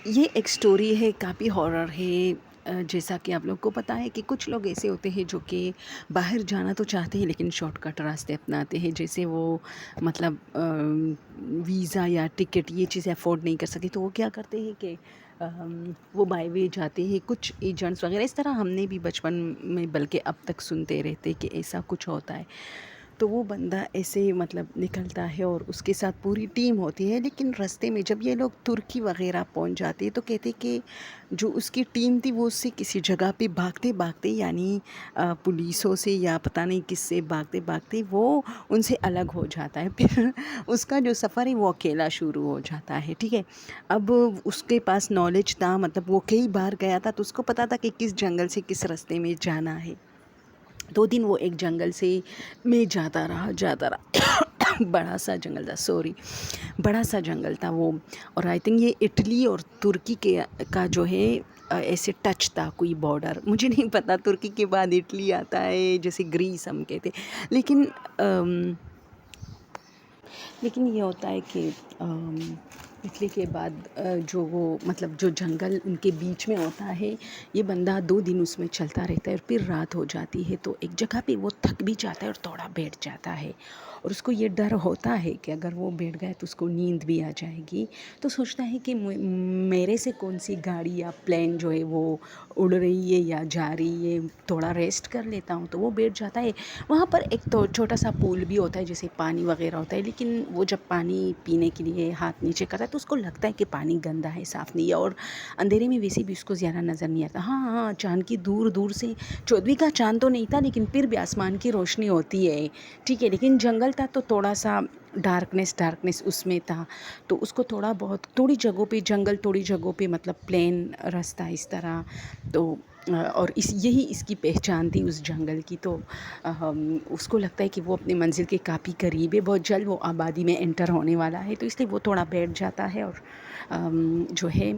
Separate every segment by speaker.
Speaker 1: یہ ایک سٹوری ہے، کافی ہارر ہے۔ جیسا کہ آپ لوگ کو پتہ ہے کہ کچھ لوگ ایسے ہوتے ہیں جو کہ باہر جانا تو چاہتے ہیں لیکن شارٹ کٹ راستے اپناتے ہیں، جیسے وہ مطلب ویزا یا ٹکٹ یہ چیزیں افورڈ نہیں کر سکتے تو وہ کیا کرتے ہیں کہ وہ بائی وے جاتے ہیں، کچھ ایجنٹس وغیرہ اس طرح ہم نے بھی بچپن میں بلکہ اب تک سنتے رہتے کہ ایسا کچھ ہوتا ہے۔ تو وہ بندہ ایسے مطلب نکلتا ہے اور اس کے ساتھ پوری ٹیم ہوتی ہے، لیکن رستے میں جب یہ لوگ ترکی وغیرہ پہنچ جاتے ہیں تو کہتے کہ جو اس کی ٹیم تھی وہ اس سے کسی جگہ پہ بھاگتے بھاگتے، یعنی پولیسوں سے یا پتہ نہیں کس سے بھاگتے بھاگتے وہ ان سے الگ ہو جاتا ہے، پھر اس کا جو سفر ہے وہ اکیلا شروع ہو جاتا ہے، ٹھیک ہے۔ اب اس کے پاس نالج تھا، مطلب وہ کئی بار گیا تھا تو اس کو پتہ تھا کہ کس جنگل سے کس رستے میں جانا ہے۔ 2 دن وہ ایک جنگل سے میں جاتا رہا بڑا سا جنگل تھا، بڑا سا جنگل تھا وہ، اور آئی تھنک یہ اٹلی اور ترکی کا جو ہے ایسے ٹچ تھا کوئی بارڈر، مجھے نہیں پتا ترکی کے بعد اٹلی آتا ہے جیسے گریس ہم کہتے، لیکن لیکن یہ ہوتا ہے کہ اٹلی کے بعد جو وہ مطلب جو جنگل ان کے بیچ میں ہوتا ہے، یہ بندہ 2 دن اس میں چلتا رہتا ہے اور پھر رات ہو جاتی ہے تو ایک جگہ پہ وہ تھک بھی جاتا ہے اور تھوڑا بیٹھ جاتا ہے، اور اس کو یہ ڈر ہوتا ہے کہ اگر وہ بیٹھ گئے تو اس کو نیند بھی آ جائے گی، تو سوچتا ہے کہ میرے سے کون سی گاڑی یا پلین جو ہے وہ اڑ رہی ہے یا جا رہی ہے، تھوڑا ریسٹ کر لیتا ہوں، تو وہ بیٹھ جاتا ہے۔ وہاں پر ایک تو چھوٹا سا پول بھی ہوتا ہے جیسے پانی وغیرہ ہوتا ہے، لیکن وہ جب پانی پینے کے لیے ہاتھ نیچے کرتا ہے تو اس کو لگتا ہے کہ پانی گندا ہے، صاف نہیں ہے، اور اندھیرے میں ویسے بھی اس کو زیادہ نظر نہیں آتا۔ ہاں چاند کی دور دور سے 14ویں کا چاند تو نہیں تھا لیکن پھر بھی آسمان کی روشنی ہوتی ہے، ٹھیک ہے، لیکن جنگل تھا تو تھوڑا سا ڈارکنیس اس میں تھا، تو اس کو تھوڑا بہت تھوڑی جگہوں پہ جنگل، تھوڑی جگہوں پہ مطلب پلین راستہ اس طرح، تو اور یہی اس کی پہچان تھی اس جنگل کی، تو اس کو لگتا ہے کہ وہ اپنے منزل کے کافی قریب ہے، بہت جلد وہ آبادی میں انٹر ہونے والا ہے، تو اس لیے وہ تھوڑا بیٹھ جاتا ہے اور جو ہے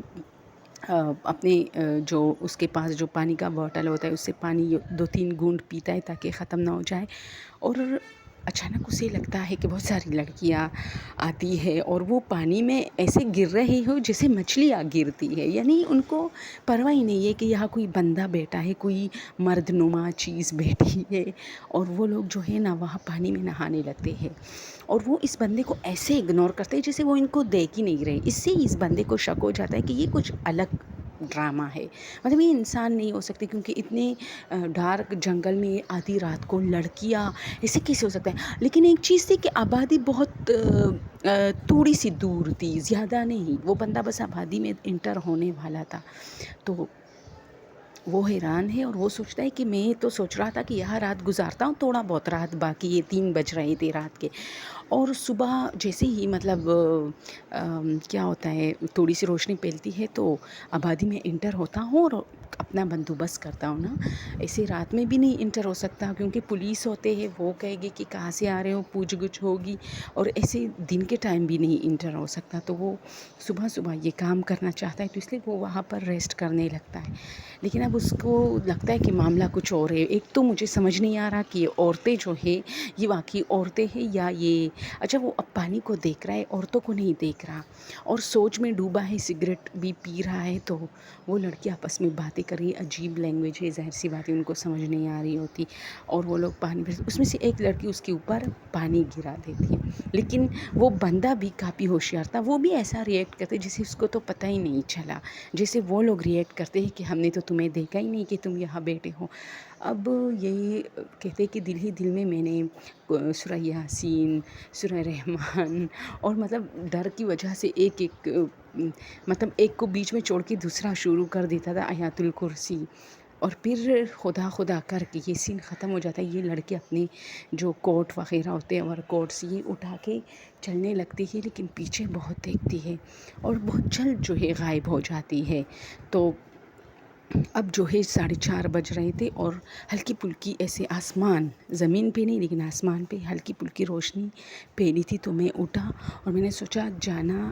Speaker 1: اپنے جو اس کے پاس جو پانی کا بوٹل ہوتا ہے اس سے پانی 2-3 گھونٹ پیتا ہے تاکہ ختم نہ ہو جائے، اور اچانک اسے لگتا ہے کہ بہت ساری لڑکیاں آتی ہے اور وہ پانی میں ایسے گر رہے ہو جیسے مچھلیاں گرتی ہے، یعنی ان کو پرواہ ہی نہیں ہے کہ یہاں کوئی بندہ بیٹھا ہے، کوئی مرد نما چیز بیٹھی ہے، اور وہ لوگ جو ہے نا وہاں پانی میں نہانے لگتے ہیں، اور وہ اس بندے کو ایسے اگنور کرتے ہیں جیسے وہ ان کو دیکھ ہی نہیں رہے، اس سے اس بندے کو شک ہو جاتا ہے کہ یہ کچھ الگ ڈرامہ ہے، مطلب یہ انسان نہیں ہو سکتے، کیونکہ اتنے ڈارک جنگل میں آدھی رات کو لڑکیاں ایسے کیسے ہو سکتا ہے، لیکن ایک چیز تھی کہ آبادی بہت تھوڑی سی دور تھی، زیادہ نہیں، وہ بندہ بس آبادی میں انٹر ہونے والا تھا، تو وہ حیران ہے اور وہ سوچتا ہے کہ میں تو سوچ رہا تھا کہ یہاں رات گزارتا ہوں، تھوڑا بہت رات باقی، یہ 3 بج رہے تھے رات کے، اور صبح جیسے ہی مطلب کیا ہوتا ہے تھوڑی سی روشنی پھیلتی ہے تو آبادی میں انٹر ہوتا ہوں اور اپنا بندوبست کرتا ہوں نا، ایسے رات میں بھی نہیں انٹر ہو سکتا کیونکہ پولیس ہوتے ہیں، وہ کہے گی کہ کہاں سے آ رہے ہو، پوچھ گچھ ہوگی، اور ایسے دن کے ٹائم بھی نہیں انٹر ہو سکتا، تو وہ صبح صبح یہ کام کرنا چاہتا ہے، تو اس لیے وہ وہاں پر ریسٹ کرنے لگتا ہے، لیکن اب اس کو لگتا ہے کہ معاملہ کچھ اور ہے، ایک تو مجھے سمجھ نہیں آ رہا کہ یہ عورتیں جو ہیں یہ واقعی عورتیں ہیں یا یہ، اچھا وہ اب پانی کو دیکھ رہا ہے عورتوں کو نہیں دیکھ رہا، اور سوچ میں ڈوبا ہے، سگریٹ بھی پی رہا ہے، تو وہ لڑکی آپس میں باتیں کر رہی، عجیب لینگویج ہے، ظاہر سی بات ہے ان کو سمجھ نہیں آ رہی ہوتی، اور وہ لوگ پانی میں، اس میں سے ایک لڑکی اس کے اوپر پانی گرا دیتی ہے، لیکن وہ بندہ بھی کافی ہوشیار تھا، وہ بھی ایسا ریئیکٹ کرتے جیسے اس کو تو پتہ ہی نہیں چلا، جیسے وہ لوگ ریئیکٹ کرتے ہیں کہ ہم نے تو تمہیں دیکھا ہی نہیں کہ تم یہاں بیٹھے ہو۔ اب یہی کہتے کہ دل ہی دل میں میں نے سورہ یاسین، سورہ رحمان، اور مطلب ڈر کی وجہ سے ایک ایک مطلب ایک کو بیچ میں چھوڑ کے دوسرا شروع کر دیتا تھا، آیات الکرسی، اور پھر خدا خدا کر کے یہ سین ختم ہو جاتا ہے، یہ لڑکے اپنے جو کوٹ وغیرہ ہوتے ہیں اور کوٹس یہ اٹھا کے چلنے لگتی ہے، لیکن پیچھے بہت دیکھتی ہے اور بہت جلد جو ہے غائب ہو جاتی ہے، تو اب جو ہے 4:30 بج رہے تھے اور ہلکی پھلکی ایسے آسمان، زمین پہ نہیں لیکن آسمان پہ ہلکی پھلکی روشنی پھیلی تھی، تو میں اٹھا اور میں نے سوچا جانا